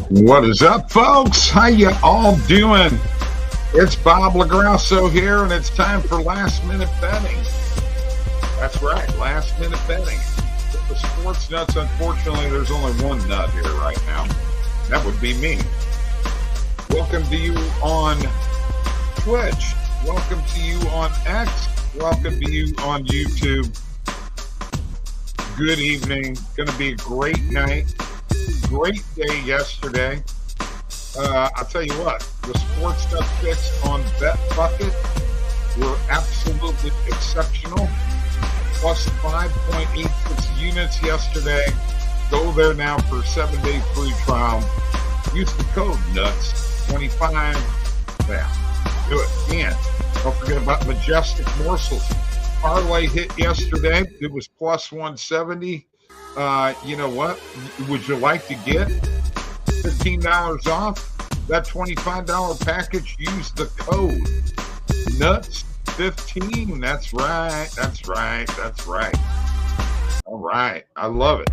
What is up, folks? How you all doing? It's Bob LaGrasso here, and it's time for Last Minute Betting. That's right, Last Minute Betting. With the sports nuts, unfortunately, there's only one nut here right now. That would be me. Welcome to you on Twitch. Welcome to you on X. Welcome to you on YouTube. Good evening. Going to be a great night. Great day yesterday. I'll tell you what, the sports stuff picks on BetBucket were absolutely exceptional. Plus 5.86 units yesterday. Go there now for a 7-day free trial. Use the code NUTS25. Yeah, do it. And don't forget about Majestic Morsels. Parlay hit yesterday. It was plus 170. You know what? Would you like to get $15 off that $25 package? Use the code NUTS15. That's right. That's right. That's right. All right. I love it.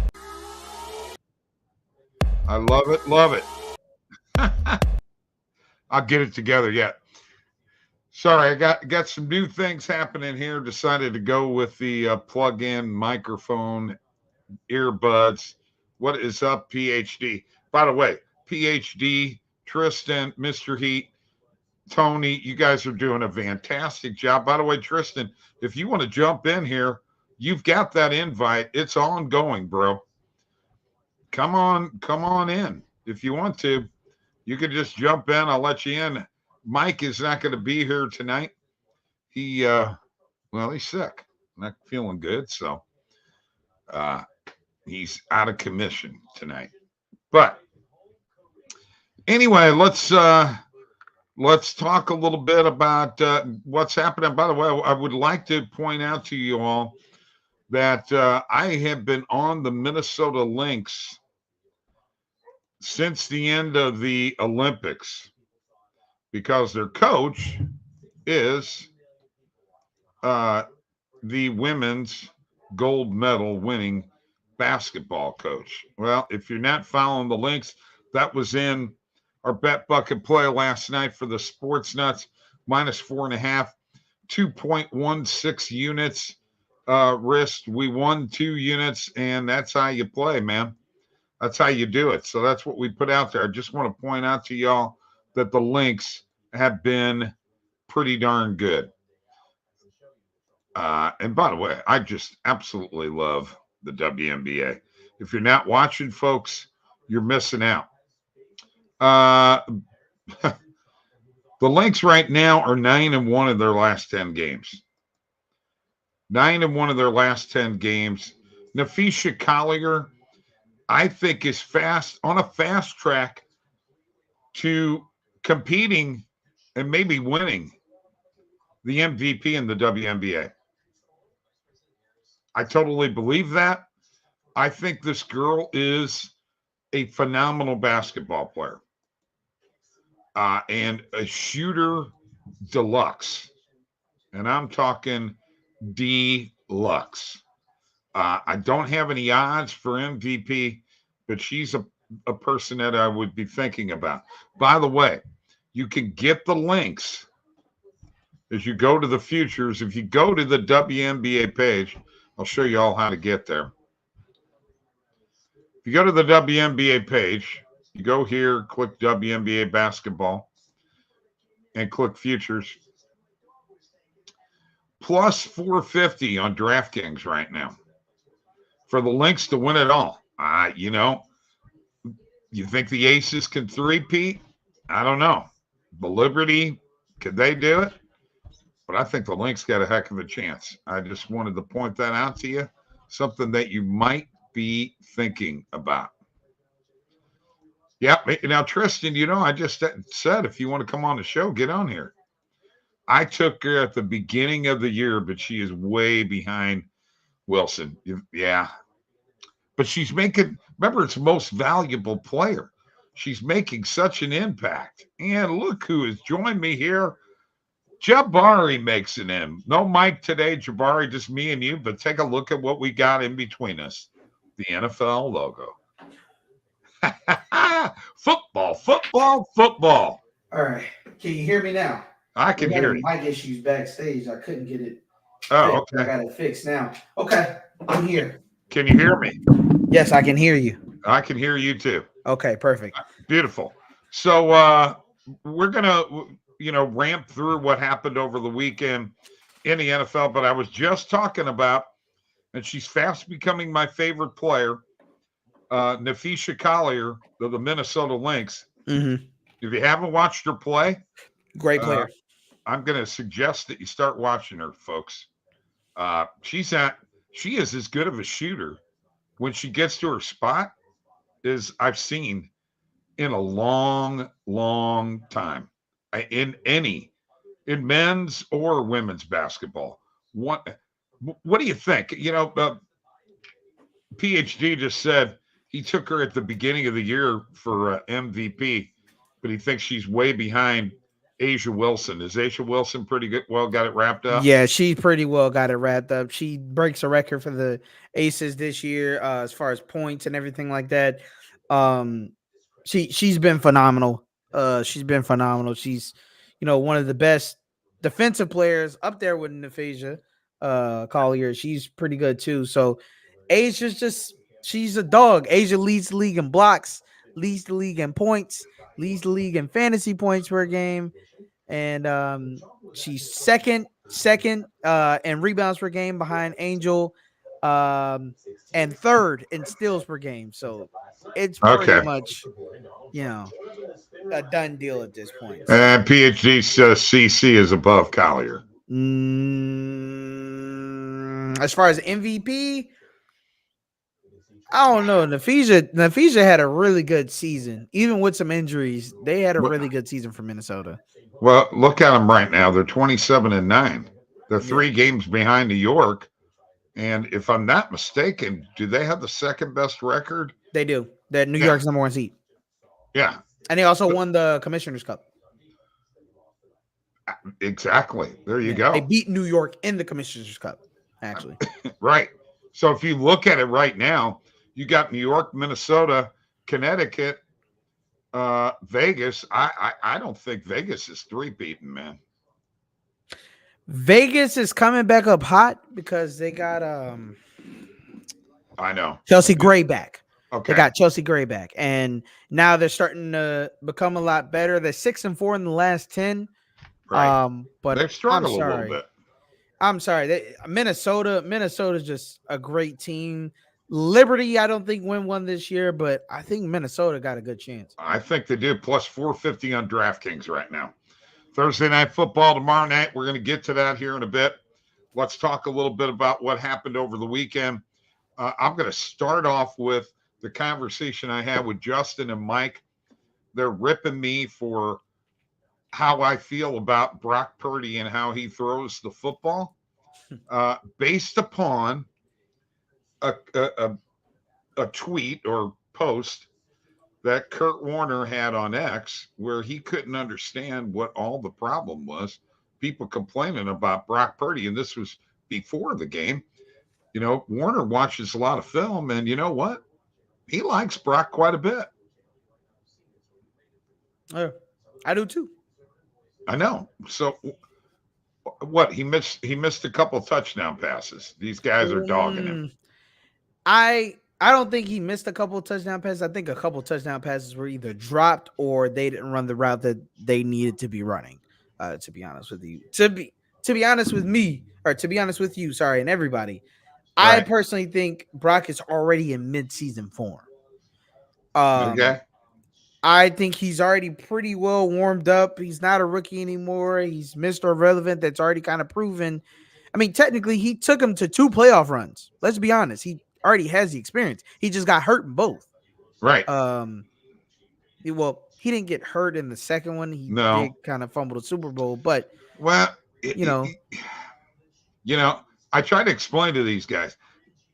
I love it. Love it. I'll get it together yet. Sorry, I got some new things happening here. Decided to go with the plug-in microphone earbuds. What is up, PhD? By the way, PhD, Tristan, Mr. Heat, Tony, you guys are doing a fantastic job. By the way, Tristan, if you want to jump in here, you've got that invite. It's ongoing, bro. Come on in. If you want to, you can just jump in. I'll let you in. Mike is not going to be here tonight. He's sick, not feeling good, so he's out of commission tonight. But anyway, let's talk a little bit about what's happening. By the way, I would like to point out to you all that I have been on the Minnesota Lynx since the end of the Olympics, because their coach is the women's gold medal winning basketball coach. Well, if you're not following the Lynx, that was in our BetBucket play last night for the Sports Nuts, minus 4.5, 2.16 units risked. We won 2 units, and that's how you play, man. That's how you do it. So that's what we put out there. I just want to point out to y'all that the Lynx have been pretty darn good. And by the way, I just absolutely love the WNBA. If you're not watching, folks, you're missing out. The Lynx right now are 9-1 in their last 10 games. 9-1 of their last 10 games. Nafisha Collier, I think, is on a fast track to competing and maybe winning the MVP in the WNBA. I totally believe that. I think this girl is a phenomenal basketball player and a shooter deluxe. And I'm talking deluxe. I don't have any odds for MVP, but she's a person that I would be thinking about. By the way, you can get the links as you go to the futures. If you go to the WNBA page, I'll show you all how to get there. If you go to the WNBA page, you go here, click WNBA basketball, and click futures. Plus 450 on DraftKings right now for the Lynx to win it all. You think the Aces can three-peat? I don't know. The Liberty, could they do it? But I think the Lynx got a heck of a chance. I just wanted to point that out to you. Something that you might be thinking about. Yeah. Now, Tristan, I just said if you want to come on the show, get on here. I took her at the beginning of the year, but she is way behind Wilson. Yeah. But she's making, remember, it's most valuable player. She's making such an impact. And look who has joined me here. Jabari makes it in. No Mike today, Jabari, just me and you, but take a look at what we got in between us. The NFL logo. Football, football, football. All right. Can you hear me now? I can hear you. Mic issues backstage. I couldn't get it Oh, fixed. I okay. got it fixed now. Okay. I'm here. Can you hear me? Yes, I can hear you. I can hear you too. Okay, perfect. Beautiful. So we're gonna, ramp through what happened over the weekend in the NFL. But I was just talking about, and she's fast becoming my favorite player, Nafisha Collier of the Minnesota Lynx. Mm-hmm. If you haven't watched her play, Great player. I'm going to suggest that you start watching her, folks. She is as good of a shooter when she gets to her spot as I've seen in a long, long time in men's or women's basketball. What do you think? PhD just said he took her at the beginning of the year for MVP, but he thinks she's way behind Asia Wilson. Is Asia Wilson pretty good? Well, got it wrapped up? Yeah, she pretty well got it wrapped up. She breaks a record for the Aces this year as far as points and everything like that. She's been phenomenal. She's been phenomenal. She's, one of the best defensive players up there with Nafisha Collier. She's pretty good too. So she's a dog. Asia leads the league in blocks, leads the league in points, leads the league in fantasy points per game. And she's second in rebounds per game behind Angel, and third in steals per game. So it's pretty much, a done deal at this point. So. And PhD says CC is above Collier. As far as MVP, I don't know. Nafisha had a really good season, even with some injuries. They had a really good season for Minnesota. Well, look at them right now. They're 27-9. They're 3 games behind New York. And if I'm not mistaken, do they have the second best record? They do. They're New York's number 1 seed. Yeah. And they also won the Commissioner's Cup. Exactly. There you go. They beat New York in the Commissioner's Cup, actually. Right. So if you look at it right now, you got New York, Minnesota, Connecticut, Vegas. I don't think Vegas is 3-peating, man. Vegas is coming back up hot because they got I know Chelsea Gray back. Okay. They got Chelsea Gray back, and now they're starting to become a lot better. They're 6-4 in the last 10. Right. But they've struggled a little bit. I'm sorry. Minnesota's just a great team. Liberty, I don't think win one this year, but I think Minnesota got a good chance. I think they do. Plus 450 on DraftKings right now. Thursday night football tomorrow night. We're going to get to that here in a bit. Let's talk a little bit about what happened over the weekend. I'm going to start off with the conversation I had with Justin and Mike. They're ripping me for how I feel about Brock Purdy and how he throws the football, based upon a tweet or post that Kurt Warner had on X, where he couldn't understand what all the problem was. People complaining about Brock Purdy, and this was before the game. Warner watches a lot of film, and you know what? He likes Brock quite a bit. I do too. I know. So what? He missed a couple touchdown passes. These guys are dogging him. I don't think he missed a couple of touchdown passes. I think a couple of touchdown passes were either dropped or they didn't run the route that they needed to be running. To be honest with you, to be honest with me, or to be honest with you, sorry, and everybody, right. I personally think Brock is already in mid-season form. Okay. I think he's already pretty well warmed up. He's not a rookie anymore. He's Mr. Irrelevant that's already kind of proven. I mean, technically, he took him to 2 playoff runs. Let's be honest. He already has the experience. He just got hurt in both. Right. Well, he didn't get hurt in the second one. He did kind of fumble the Super Bowl, but I try to explain to these guys,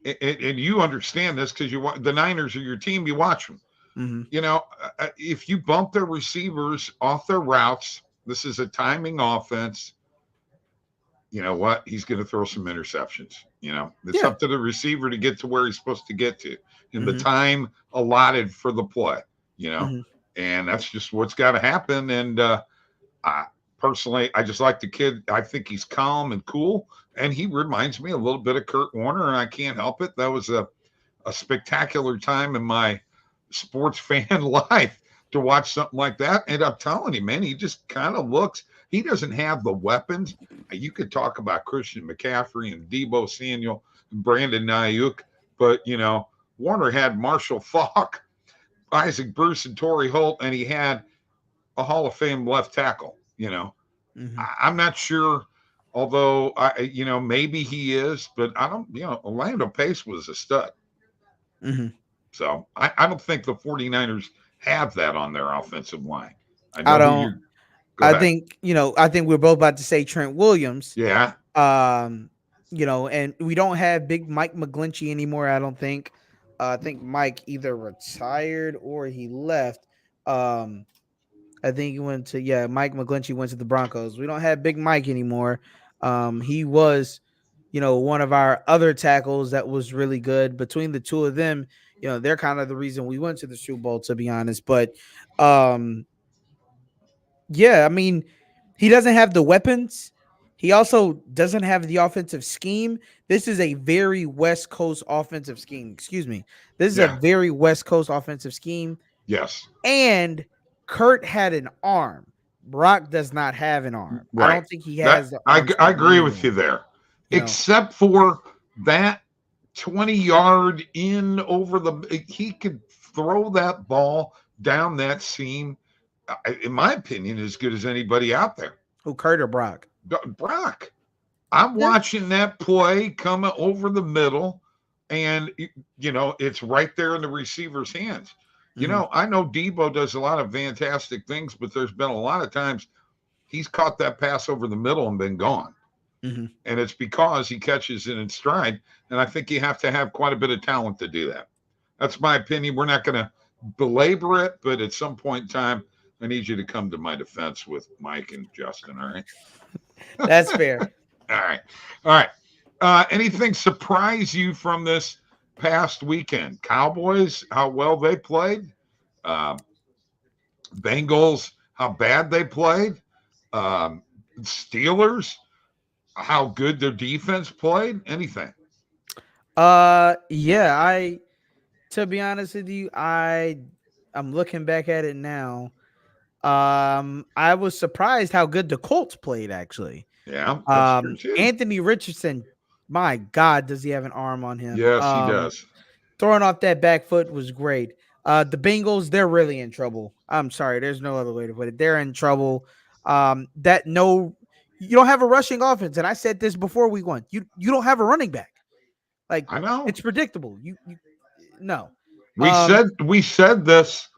and you understand this because the Niners are your team. You watch them. Mm-hmm. If you bump their receivers off their routes, this is a timing offense. you know what? He's going to throw some interceptions. It's Yeah. up to the receiver to get to where he's supposed to get to in the Hmm. time allotted for the play, you know, Hmm. and that's just what's got to happen. And I personally, I just like the kid. I think he's calm and cool, and he reminds me a little bit of Kurt Warner, and I can't help it. That was a spectacular time in my sports fan life to watch something like that. And I'm telling you, man, he just kind of looks, he doesn't have the weapons. You could talk about Christian McCaffrey and Debo Samuel and Brandon Ayuk, but, Warner had Marshall Faulk, Isaac Bruce, and Torrey Holt, and he had a Hall of Fame left tackle. Hmm. I'm not sure, although, maybe he is, but I don't, Orlando Pace was a stud. Hmm. So I don't think the 49ers have that on their offensive line. I I know who don't. you're. Go ahead. I think we're both about to say Trent Williams. Yeah. Um, and we don't have Big Mike McGlinchey anymore. I don't think. I think Mike either retired or he left. I think he went to Mike McGlinchey went to the Broncos. We don't have Big Mike anymore. He was, one of our other tackles that was really good. Between the two of them, they're kind of the reason we went to the Super Bowl, to be honest. But yeah, I mean, he doesn't have the weapons. He also doesn't have the offensive scheme. This is a very West Coast offensive scheme. Excuse me. This is a Yeah. very West Coast offensive scheme. Yes. And Kurt had an arm. Brock does not have an arm. I Right. don't think he has the I arm. agree with you there, except for that 20-yard in over the. He could throw that ball down that seam, in my opinion, as good as anybody out there. Who, Kurt or Brock? Brock. I'm watching that play coming over the middle, and it's right there in the receiver's hands. I know Debo does a lot of fantastic things, but there's been a lot of times he's caught that pass over the middle and been gone. Mm-hmm. And it's because he catches it in stride. And I think you have to have quite a bit of talent to do that. That's my opinion. We're not going to belabor it, but at some point in time, I need you to come to my defense with Mike and Justin. All right. That's fair. All right. Anything surprise you from this past weekend? Cowboys, how well they played. Bengals, how bad they played. Steelers, how good their defense played. Anything? Yeah. To be honest with you, I'm looking back at it now. I was surprised how good the Colts played, actually. Yeah, that's true too. Anthony Richardson, my God, does he have an arm on him? Yes, he does. Throwing off that back foot was great. The Bengals, they're really in trouble. I'm sorry, there's no other way to put it. They're in trouble. You don't have a rushing offense, and I said this before we won. You don't have a running back. Like, I know it's predictable. No. We said this.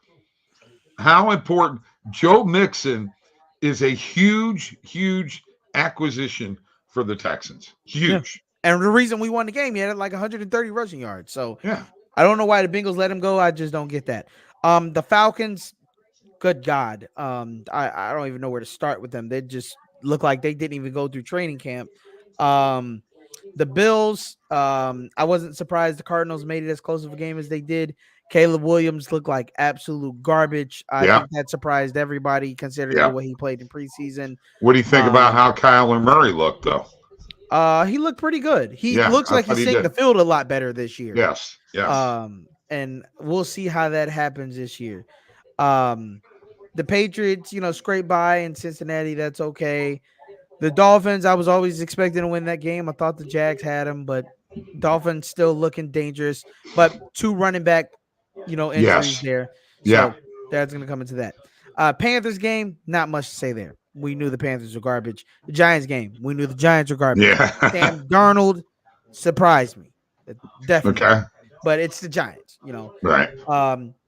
How important Joe Mixon is a huge acquisition for the Texans. Huge. Yeah. And the reason we won the game, he had like 130 rushing yards. So yeah, I don't know why the Bengals let him go. I just don't get that. The Falcons, good God. I don't even know where to start with them. They just look like they didn't even go through training camp. The Bills, I wasn't surprised the Cardinals made it as close of a game as they did. Caleb Williams looked like absolute garbage. I think that surprised everybody considering the way he played in preseason. What do you think about how Kyler Murray looked, though? He looked pretty good. He looks like he's seeing the field a lot better this year. Yes. And we'll see how that happens this year. The Patriots, scrape by in Cincinnati. That's okay. The Dolphins, I was always expecting to win that game. I thought the Jags had them, but Dolphins still looking dangerous. But 2 running back, injuries there. So that's going to come into that. Panthers game, not much to say there. We knew the Panthers were garbage. The Giants game, we knew the Giants were garbage. Yeah. Sam Darnold surprised me. Definitely. Okay. But it's the Giants, Right.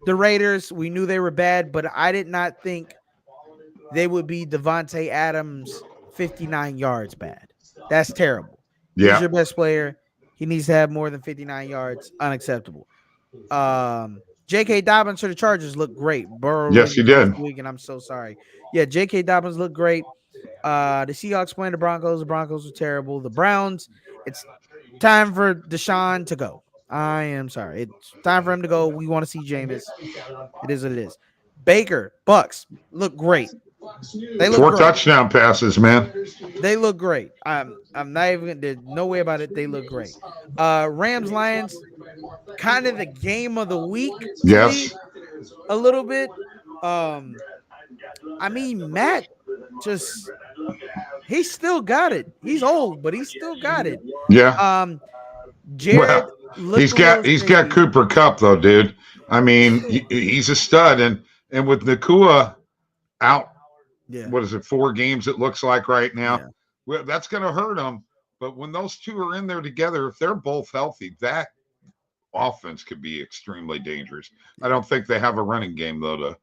The Raiders, we knew they were bad, but I did not think they would be Devontae Adams 59 yards bad. That's terrible. Yeah. He's your best player. He needs to have more than 59 yards. Unacceptable. J.K. Dobbins for the Chargers looked great. Yes, he did. Week, and I'm so sorry. Yeah, J.K. Dobbins looked great. The Seahawks playing the Broncos. The Broncos are terrible. The Browns, it's time for Deshaun to go. I am sorry. It's time for him to go. We want to see Jameis. It is what it is. Baker, Bucks look great. They look 4 great. touchdown passes, man. They look great. I'm not even. There's no way about it. They look great. Rams, Lions, kind of the game of the week to me, a little bit. I mean, Matt just he still got it. He's old, but he still got it. Yeah. Jared He's got Cooper Kupp though, dude. I mean, he's a stud, and with Nakua out, what is it, 4 games it looks like right now? Yeah. Well, that's going to hurt him. But when those two are in there together, if they're both healthy, that offense could be extremely dangerous. I don't think they have a running game though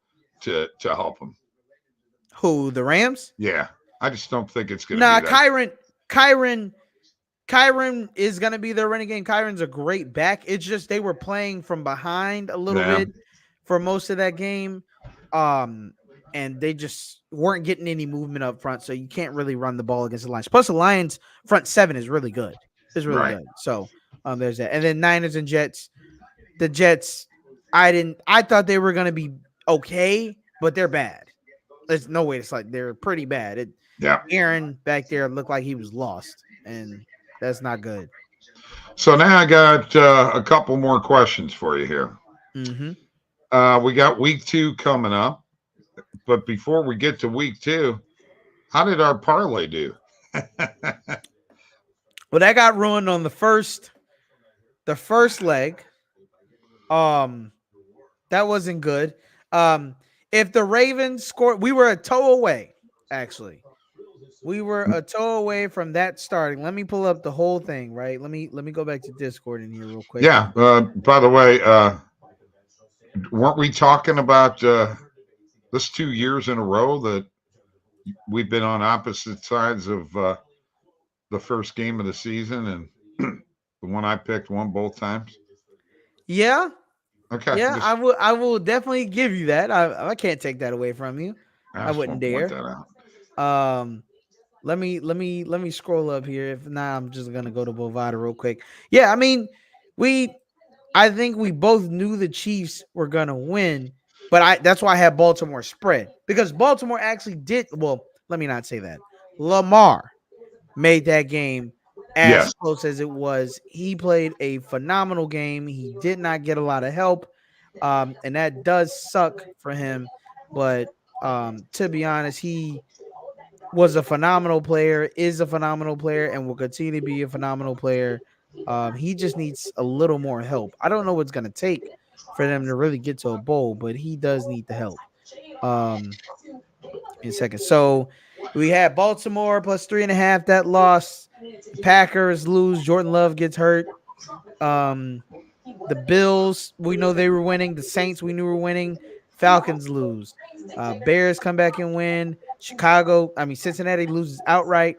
to help them. Who, the Rams? Yeah, I just don't think it's going to be that. Kyron is going to be their running game. Kyron's a great back. It's just they were playing from behind a little bit for most of that game. And they just weren't getting any movement up front, so you can't really run the ball against the Lions. Plus, the Lions' front 7 is really good. It's really good. So there's that. And then Niners and Jets. The Jets, I thought they were going to be okay, but they're bad. There's no way. It's like they're pretty bad. Aaron back there looked like he was lost, and that's not good. So now I got a couple more questions for you here. Mm-hmm. We got week 2 coming up. But before we get to week 2, how did our parlay do? Well, that got ruined on the first leg. That wasn't good. If the Ravens scored, we were a toe away, actually. We were a toe away from that starting. Let me pull up the whole thing, right? Let me go back to Discord in here real quick. Yeah. By the way, weren't we talking about this 2 years in a row that we've been on opposite sides of the first game of the season, and the one I picked won both times? Yeah. Okay. Yeah, I will definitely give you that. I can't take that away from you. I wouldn't dare. Let me scroll up here. If not, I'm just gonna go to Bovada real quick. Yeah, I mean, I think we both knew the Chiefs were gonna win, but that's why I had Baltimore spread, because Baltimore actually did. Well, let me not say that. Lamar made that game as close as it was. He played a phenomenal game. He did not get a lot of help, and that does suck for him. But to be honest, he was a phenomenal player, is a phenomenal player, and will continue to be a phenomenal player. He just needs a little more help. I don't know what's going to take for them to really get to a bowl, but he does need the help. In a second. So we had Baltimore plus 3.5. That loss. The Packers lose. Jordan Love gets hurt. The Bills, we know they were winning. The Saints, we knew were winning. Falcons lose. Bears come back and win. Cincinnati loses outright.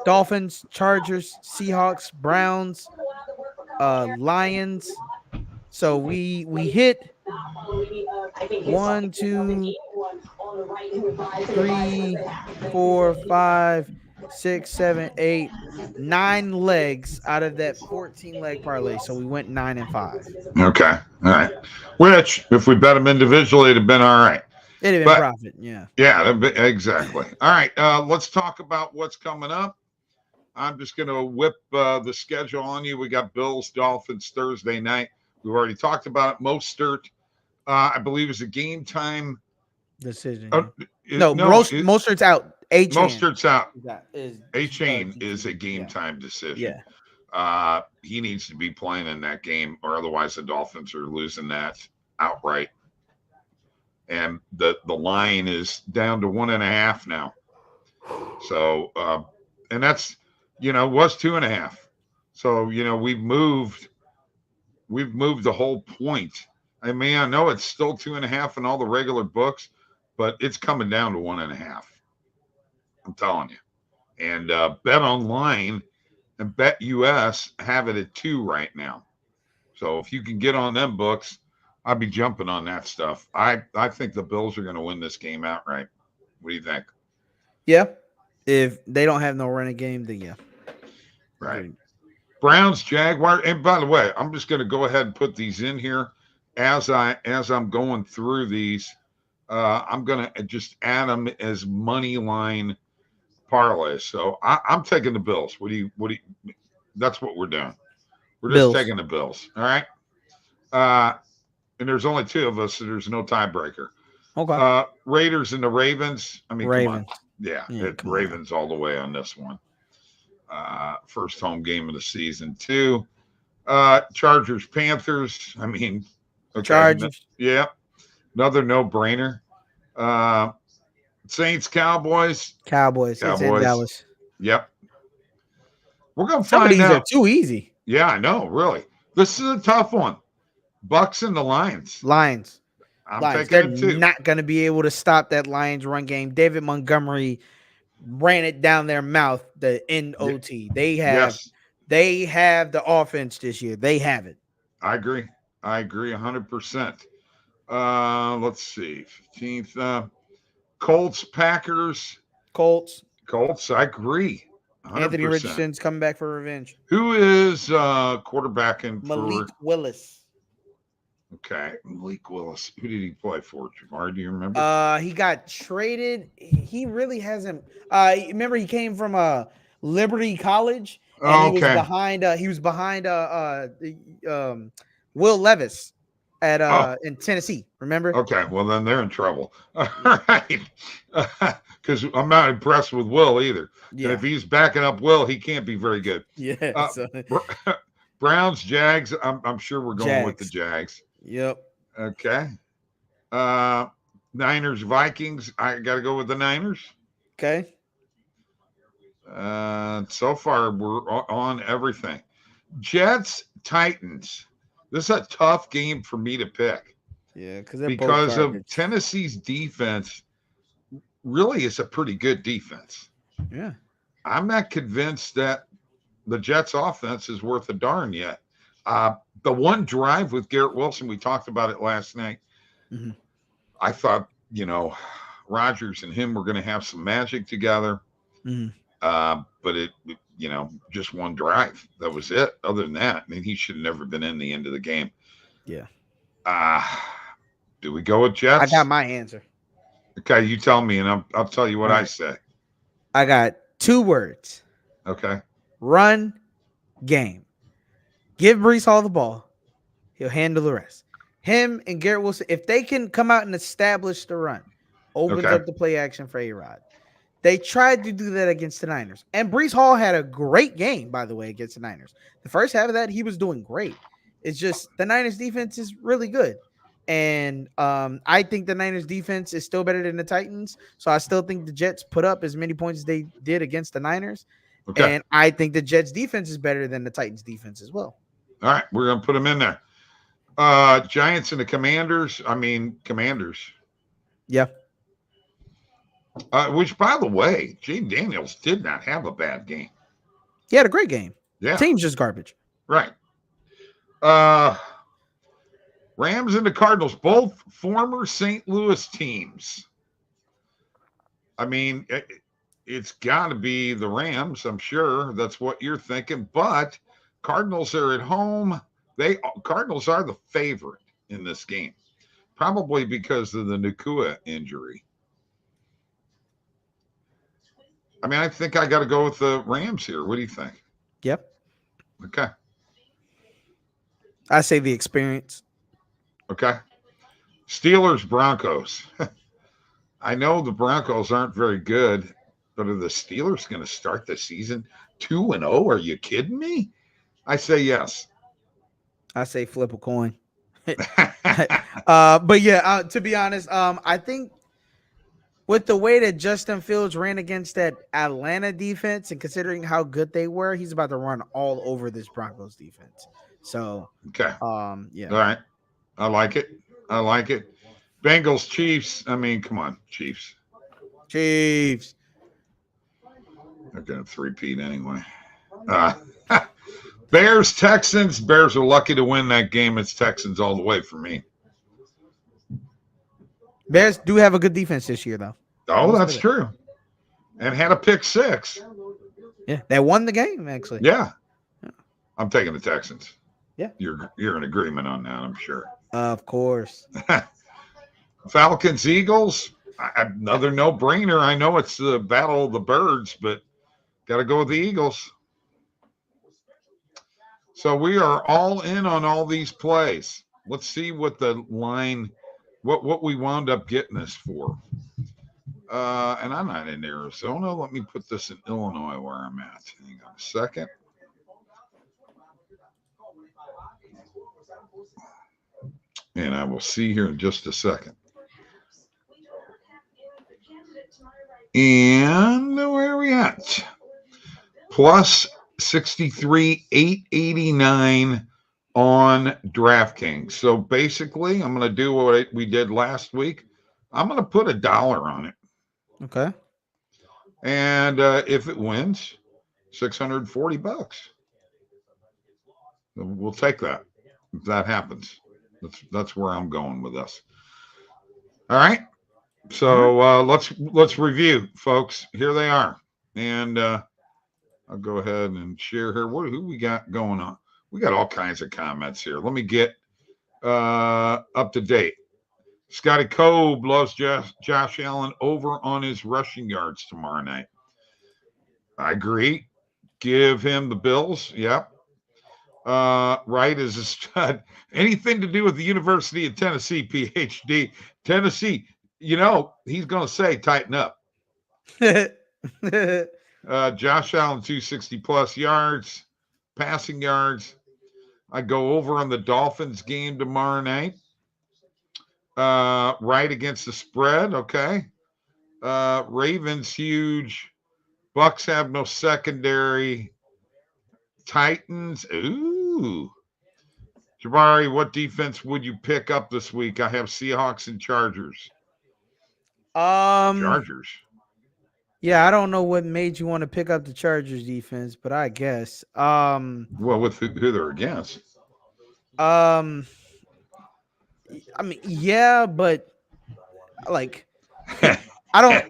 Dolphins, Chargers, Seahawks, Browns, Lions. So we hit 1, 2, 3, 4, 5, 6, 7, 8, 9 legs out of that 14-leg parlay. So we went 9 and 5. Okay. All right. Which, if we bet them individually, it'd have been all right. It'd have been profit. Yeah. Yeah, exactly. All right. Let's talk about what's coming up. I'm just going to whip the schedule on you. We got Bills, Dolphins Thursday night. We've already talked about it. Mostert, I believe, is a game time decision. Mostert's out. Mostert's out. A-Chain is a game time decision. Yeah. He needs to be playing in that game, or otherwise the Dolphins are losing that outright. And the line is down to 1.5 now. So, and that's, was 2.5. So, we've moved the whole point. I mean, I know it's still 2.5 in all the regular books, but it's coming down to 1.5. I'm telling you. And Bet Online and Bet US have it at 2 right now. So if you can get on them books, I'd be jumping on that stuff. I think the Bills are going to win this game outright. What do you think? Yeah. If they don't have no running game, then yeah. Right. Agreed. Browns, Jaguar. And by the way, I'm just going to go ahead and put these in here as I'm going through these. I'm going to just add them as money line parlays. So I'm taking the Bills. What do you? That's what we're doing. We're just Bills. taking the Bills. All right. And there's only two of us, so there's no tiebreaker. Okay. Raiders and the Ravens. I mean, Ravens. come on. Yeah, come Ravens all the way on this one. First home game of the season, too. Chargers, Panthers. I mean, okay. Chargers. Yeah. Another no-brainer. Saints, Cowboys. Cowboys. It's in Dallas. Yep. We're going to Some of find these out. are too easy. Yeah, I know, really. This is a tough one. Bucks and the Lions. Lions. I'm Lions. taking They're it, too. not going to be able to stop that Lions run game. David Montgomery ran it down their mouth, the NOT. They have the offense this year. They have it. I agree 100%. Let's see. 15th. Colts, Packers. Colts, I agree. 100%. Anthony Richardson's coming back for revenge. Who is quarterbacking Malik for? Willis. Okay, Malik Willis. Who did he play for, Jamar? Do you remember? He got traded. He really hasn't. Remember, he came from Liberty College, and he was behind Will Levis at in Tennessee. Remember? Okay, well then they're in trouble. All right, because I'm not impressed with Will either. Yeah. And if he's backing up Will, he can't be very good. Yeah. Browns, Jags. I'm sure we're going with the Jags. Yep. Okay. Niners, Vikings. I got to go with the Niners. Okay. So far, we're on everything. Jets, Titans. This is a tough game for me to pick. Yeah, because of Tennessee's defense really is a pretty good defense. Yeah. I'm not convinced that the Jets offense is worth a darn yet. The one drive with Garrett Wilson, we talked about it last night. Mm-hmm. I thought, Rodgers and him were going to have some magic together. Mm-hmm. But it, just one drive. That was it. Other than that, he should have never been in the end of the game. Yeah. Do we go with Jets? I got my answer. Okay, you tell me, and I'll tell you what I say. I got 2 words. Okay. Run game. Give Breece Hall the ball. He'll handle the rest. Him and Garrett Wilson, if they can come out and establish the run, opens up the play action for A-Rod. They tried to do that against the Niners. And Breece Hall had a great game, by the way, against the Niners. The first half of that, he was doing great. It's just the Niners defense is really good. And I think the Niners defense is still better than the Titans. So I still think the Jets put up as many points as they did against the Niners. Okay. And I think the Jets defense is better than the Titans defense as well. All right. We're going to put them in there. Giants and the Commanders. Yeah. Which, by the way, Jaden Daniels did not have a bad game. He had a great game. Yeah. Team's just garbage. Right. Rams and the Cardinals, both former St. Louis teams. It's got to be the Rams, I'm sure. That's what you're thinking. But Cardinals are at home. Cardinals are the favorite in this game, probably because of the Nakua injury. I think I got to go with the Rams here. What do you think? Yep. Okay. I say the experience. Okay. Steelers, Broncos. I know the Broncos aren't very good, but are the Steelers going to start the season 2-0? Are you kidding me? I say yes. I say flip a coin. But yeah, to be honest, I think with the way that Justin Fields ran against that Atlanta defense and considering how good they were, he's about to run all over this Broncos defense. So, okay. Yeah. All right. I like it. Bengals, Chiefs. Come on, Chiefs. Chiefs. They're going to three-peat anyway. Bears, Texans. Bears are lucky to win that game. It's Texans all the way for me. Bears do have a good defense this year, though. Oh, that's true. and had a pick six. Yeah, they won the game actually. Yeah. I'm taking the Texans. Yeah. You're in agreement on that, I'm sure. Of course. Falcons, Eagles, another no-brainer. I know it's the battle of the birds, but got to go with the Eagles. So we are all in on all these plays. Let's see what the line, what we wound up getting this for. And I'm not in Arizona. Let me put this in Illinois where I'm at. Hang on a second. And I will see here in just a second. And where are we at? Plus 63, 889 on DraftKings. So basically, I'm going to do what we did last week. I'm going to put $1 on it. Okay. And if it wins, $640. We'll take that if that happens. That's where I'm going with this. All right. So let's review, folks. Here they are. And I'll go ahead and share here. Who we got going on? We got all kinds of comments here. Let me get up to date. Scotty Cobe loves Josh Allen over on his rushing yards tomorrow night. I agree. Give him the Bills. Yep. Wright is a stud. Anything to do with the University of Tennessee, PhD. Tennessee, he's going to say tighten up. Josh Allen, 260 plus yards, passing yards. I go over on the Dolphins game tomorrow night. Right against the spread. Okay. Ravens, huge. Bucks have no secondary. Titans. Ooh. Jabari, what defense would you pick up this week? I have Seahawks and Chargers. Chargers. Yeah, I don't know what made you want to pick up the Chargers defense, but I guess. Well, with who they're against. I mean, yeah, but like I don't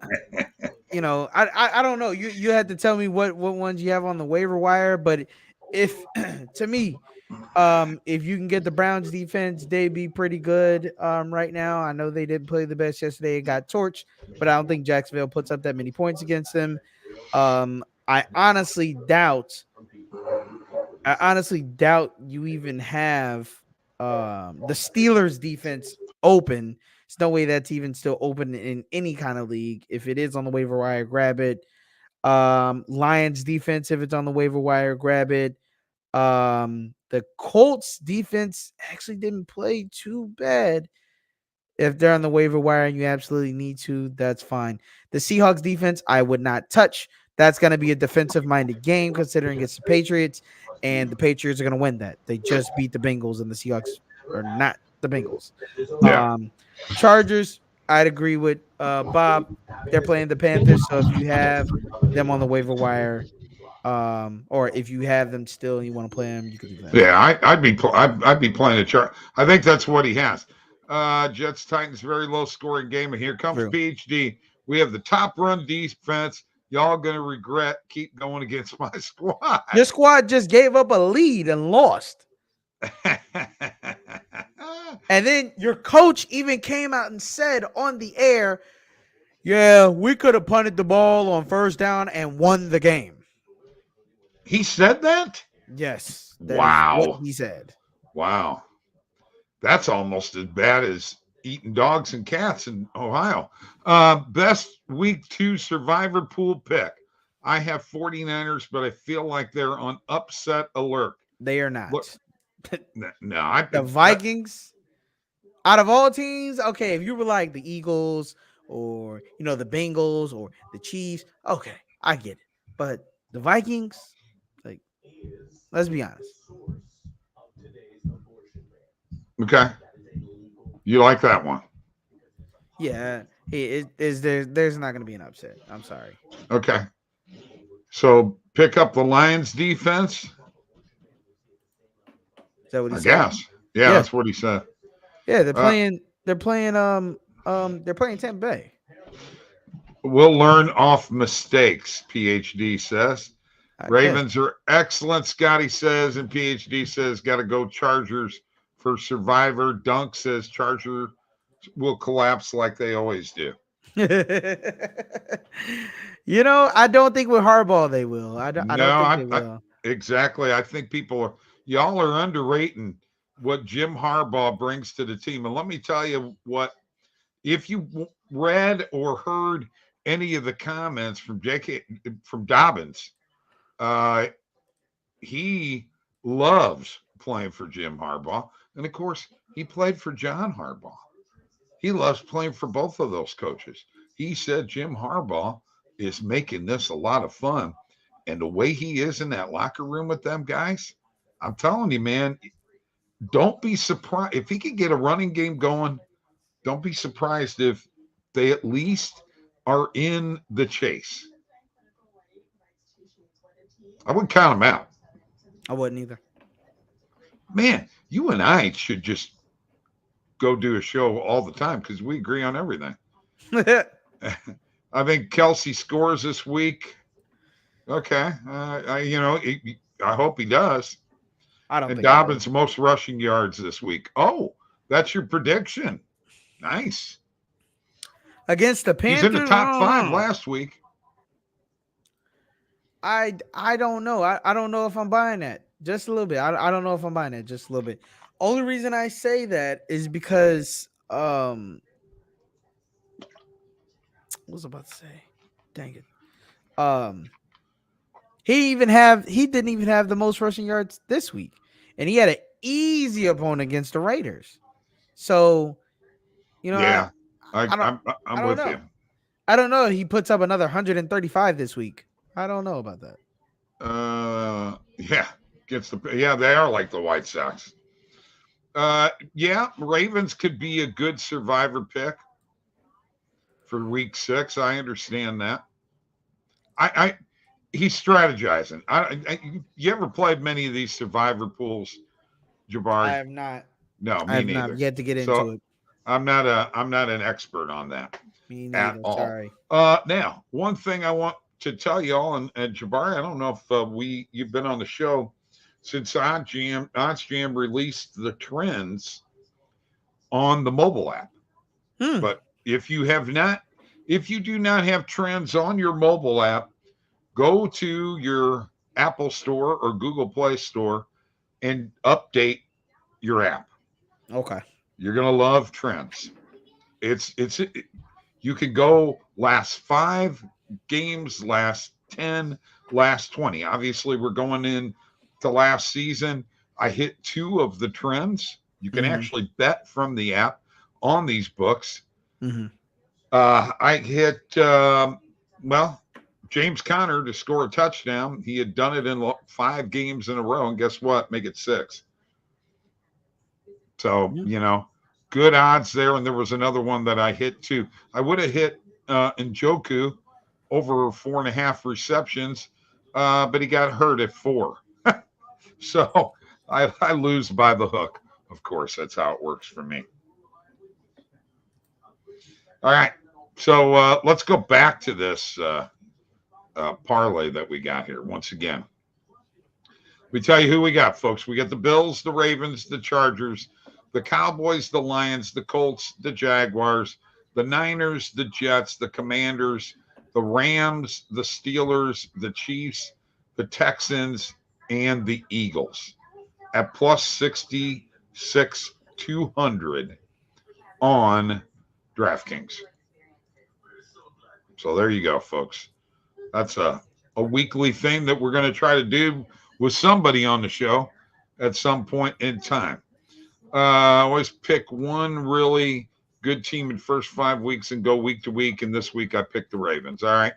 I don't know. You had to tell me what ones you have on the waiver wire, but if to me, if you can get the Browns defense, they'd be pretty good right now. I know they didn't play the best yesterday. It got torched, but I don't think Jacksonville puts up that many points against them. I honestly doubt you even have the Steelers defense open. There's no way that's even still open in any kind of league. If it is on the waiver wire, grab it. Lions defense, if it's on the waiver wire, grab it. The Colts defense actually didn't play too bad. If they're on the waiver wire and you absolutely need to, that's fine. The Seahawks defense, I would not touch. That's going to be a defensive-minded game considering it's the Patriots, and the Patriots are going to win that. They just beat the Bengals, and the Seahawks are not the Bengals. Yeah. Chargers, I'd agree with Bob. They're playing the Panthers, so if you have them on the waiver wire, or if you have them still and you want to play them, you can do that. Yeah, I'd be playing a chart. I think that's what he has. Jets Titans, very low scoring game, and here comes PhD. We have the top run defense. Y'all gonna regret keep going against my squad. Your squad just gave up a lead and lost. And then your coach even came out and said on the air, yeah, we could have punted the ball on first down and won the game. He said that? Yes. Wow. What he said. Wow. That's almost as bad as eating dogs and cats in Ohio. Best week 2 survivor pool pick. I have 49ers, but I feel like they're on upset alert. They are not. Look, no, the Vikings, out of all teams, okay, if you were like the Eagles or, the Bengals or the Chiefs, okay, I get it. But the Vikings, like, let's be honest. Okay. You like that one? Yeah. There's not going to be an upset. I'm sorry. Okay. So pick up the Lions defense. Is that what he said? Guess. Yeah, that's what he said. Yeah, they're playing Tampa Bay. We'll learn off mistakes, PhD says. I guess. Ravens are excellent, Scotty says, and PhD says, got to go Chargers for Survivor. Dunk says Chargers will collapse like they always do. I don't think with Harbaugh they will. I don't think they will. Exactly. I think y'all are underrating what Jim Harbaugh brings to the team. And let me tell you what, if you read or heard any of the comments from Dobbins, he loves playing for Jim Harbaugh. And of course, he played for John Harbaugh. He loves playing for both of those coaches. He said Jim Harbaugh is making this a lot of fun. And the way he is in that locker room with them guys, I'm telling you, man, don't be surprised. If he can get a running game going, don't be surprised if they at least are in the chase. I wouldn't count them out. I wouldn't either. Man, you and I should just go do a show all the time because we agree on everything. I think Kelsey scores this week. Okay. I hope he does. I don't think Dobbins most rushing yards this week. Oh, that's your prediction. Nice. Against the Panthers. He's in the top 5 last week. I don't know. I don't know if I'm buying that. Just a little bit. I don't know if I'm buying that. Just a little bit. Only reason I say that is because what was I about to say? Dang it. He didn't even have the most rushing yards this week. And he had an easy opponent against the Raiders. So, yeah, I'm with you. I don't know. He puts up another 135 this week. I don't know about that. Yeah, they are like the White Sox. Ravens could be a good survivor pick for week 6. I understand that. He's strategizing. You ever played many of these survivor pools, Jabari? I have not. No, me I have neither. not yet to get into it. I'm not an expert on that. Me neither. At all. Sorry. Now, one thing I want to tell y'all, and Jabari, I don't know if you've been on the show since OddsJam released the trends on the mobile app. But if you do not have trends on your mobile app, go to your Apple Store or Google Play Store and update your app. Okay. You're going to love trends. You can go last 5 games, last 10, last 20. Obviously, we're going in to last season. I hit 2 of the trends. You can actually bet from the app on these books. I hit, James Conner to score a touchdown. He had done it in 5 games in a row. And guess what? Make it 6. So, good odds there. And there was another one that I hit too. I would have hit Njoku over 4.5 receptions, but he got hurt at 4. So I lose by the hook. Of course, that's how it works for me. All right. So let's go back to this parlay that we got here once again. We tell you who we got, folks. We got the Bills, the Ravens, the Chargers, the Cowboys, the Lions, the Colts, the Jaguars, the Niners, the Jets, the Commanders, the Rams, the Steelers, the Chiefs, the Texans, and the Eagles at plus 66,200 on DraftKings. So there you go, folks. That's a weekly thing that we're going to try to do with somebody on the show at some point in time. Always pick one really good team in the first 5 weeks and go week to week. And this week I picked the Ravens. All right.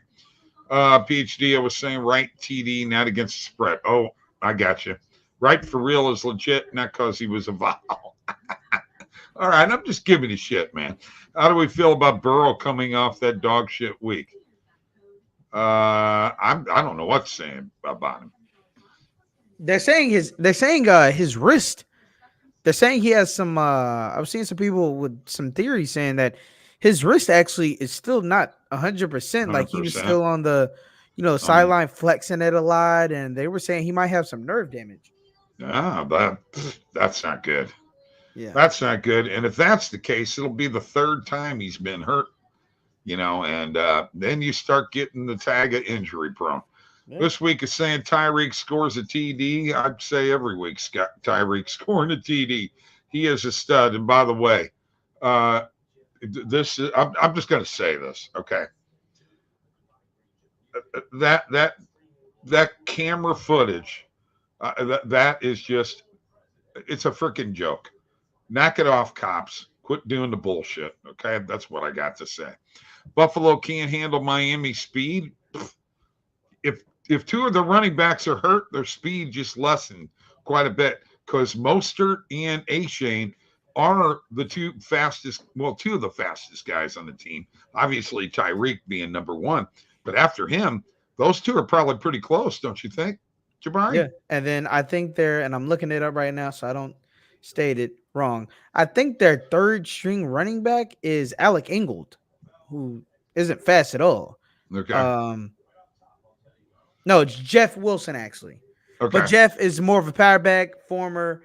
PhD, I was saying right TD, not against the spread. Oh, I got you. Right for real is legit, not because he was a vowel. All right. I'm just giving you shit, man. How do we feel about Burrow coming off that dog shit week? I don't know what's saying about him. They're saying his wrist. They're saying he has some. I was seeing some people with some theories saying that his wrist actually is still not 100%. Like he was 100%. still on the, sideline flexing it a lot, and they were saying he might have some nerve damage. That's not good. Yeah, that's not good. And if that's the case, it'll be the third time he's been hurt. And then you start getting the tag of injury prone. Yeah. This week is saying Tyreek scores a TD. I'd say every week Tyreek scoring a TD. He is a stud. And by the way, I'm just going to say this, okay? That camera footage, that is just, it's a freaking joke. Knock it off, cops. Quit doing the bullshit, okay? That's what I got to say. Buffalo can't handle Miami speed. If two of the running backs are hurt, their speed just lessened quite a bit because Mostert and Achane are the two of the fastest guys on the team. Obviously, Tyreek being number one. But after him, those two are probably pretty close, don't you think, Jabari? Yeah, and then I think and I'm looking it up right now so I don't state it wrong. I think their third string running back is Alec Ingold, who isn't fast at all. Okay. No, it's Jeff Wilson, actually. Okay. But Jeff is more of a power back, former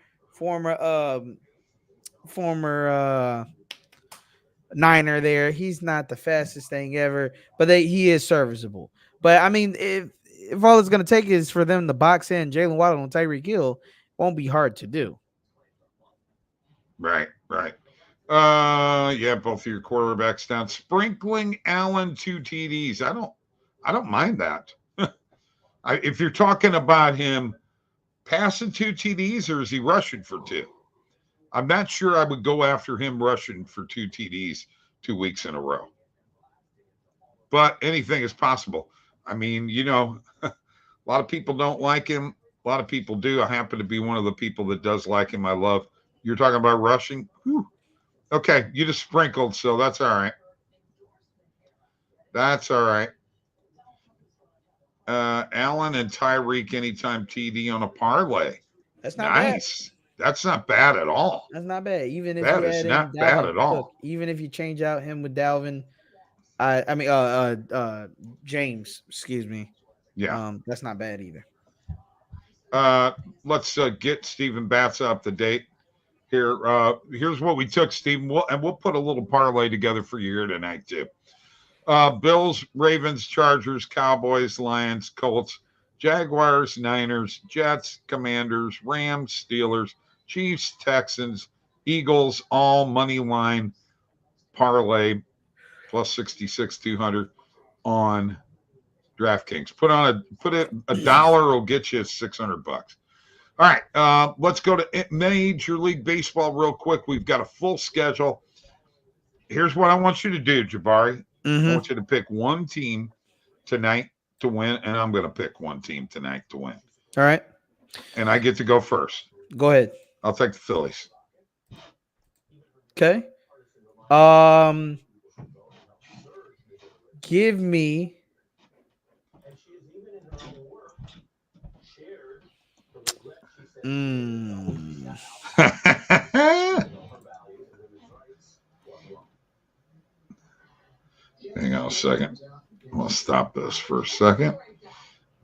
Niner there. He's not the fastest thing ever, but he is serviceable. But, I mean, if all it's going to take is for them to box in Jalen Waddle and Tyreek Hill, won't be hard to do. Right. Yeah, both of your quarterbacks down. Sprinkling Allen 2 TDs. I don't mind that. If you're talking about him passing 2 TDs, or is he rushing for 2? I'm not sure I would go after him rushing for 2 TDs 2 weeks in a row. But anything is possible. I mean, a lot of people don't like him. A lot of people do. I happen to be one of the people that does like him. You're talking about rushing? Whew. Okay, you just sprinkled, so that's all right. That's all right. Allen and Tyreek anytime TD on a parlay. That's not nice. Bad. That's not bad at all. That's not bad. Even if that is not bad at all. Even if you change out him with Dalvin, James, excuse me. Yeah. That's not bad either. Let's get Stephen Batts up to date here. Here's what we took, Stephen. We'll put a little parlay together for you here tonight too. Bills, Ravens, Chargers, Cowboys, Lions, Colts, Jaguars, Niners, Jets, Commanders, Rams, Steelers, Chiefs, Texans, Eagles, all money line parlay plus 66,200 on DraftKings. Put it $1 will get you $600. All right, let's go to Major League Baseball real quick. We've got a full schedule. Here's what I want you to do, Jabari. I want you to pick one team tonight to win, and I'm going to pick one team tonight to win. All right. And I get to go first. Go ahead. I'll take the Phillies. Okay. Give me Hang on a second. I'm going to stop this for a second.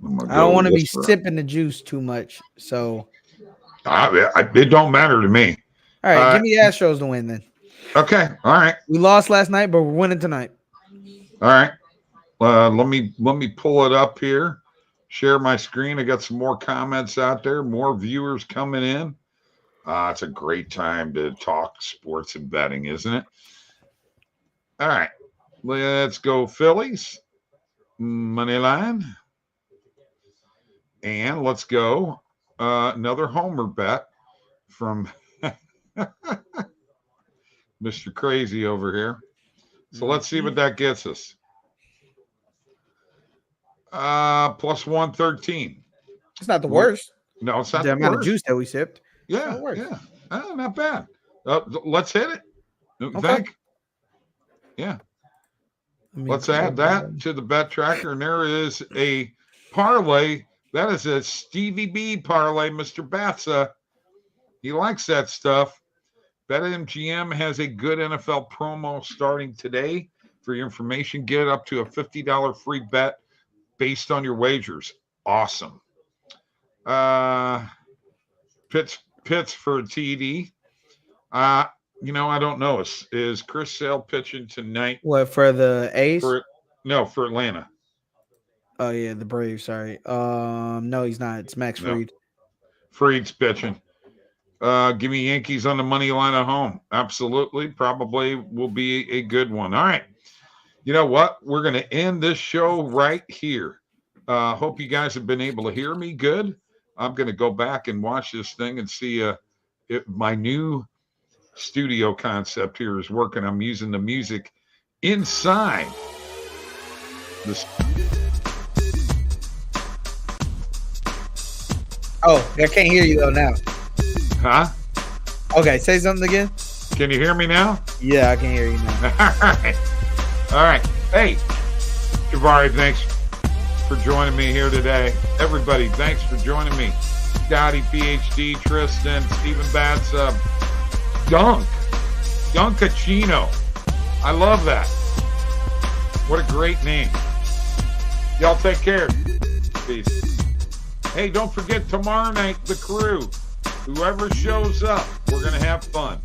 I don't want to be sipping the juice too much, so it don't matter to me. All right, give me the Astros to win then. Okay, all right. We lost last night, but we're winning tonight. All right. Let me pull it up here. Share my screen. I got some more comments out there. More viewers coming in. It's a great time to talk sports and betting, isn't it? All right. Let's go Phillies. Money line. And let's go another homer bet from Mr. Crazy over here. So let's see what that gets us. Plus 113. It's not the worst. No, it's not the amount of juice that we sipped. Yeah, yeah. Not bad. Let's hit it. Okay. Think? Yeah. Let's add that to the bet tracker. And there is a parlay. That is a Stevie B parlay, Mr. Batsa. He likes that stuff. BetMGM has a good NFL promo starting today. For your information, get up to a $50 free bet based on your wagers. Awesome. Pitts for TD. I don't know. Is Chris Sale pitching tonight? What, for the A's? For Atlanta. Oh yeah, the Braves. Sorry. No, he's not. It's Max Fried. Fried's pitching. Give me Yankees on the money line at home. Absolutely. Probably will be a good one. All right. You know what? We're going to end this show right here. Hope you guys have been able to hear me good. I'm going to go back and watch this thing and see if my new studio concept here is working. I'm using the music inside this. Oh, I can't hear you though now. Huh? Okay, say something again. Can you hear me now? Yeah, I can hear you now. All right. Hey, Jabari, thanks for joining me here today. Everybody, thanks for joining me. Scotty, PhD, Tristan, Stephen Batts, Dunkachino. I love that. What a great name. Y'all take care. Peace. Hey, don't forget tomorrow night, the crew. Whoever shows up, we're going to have fun.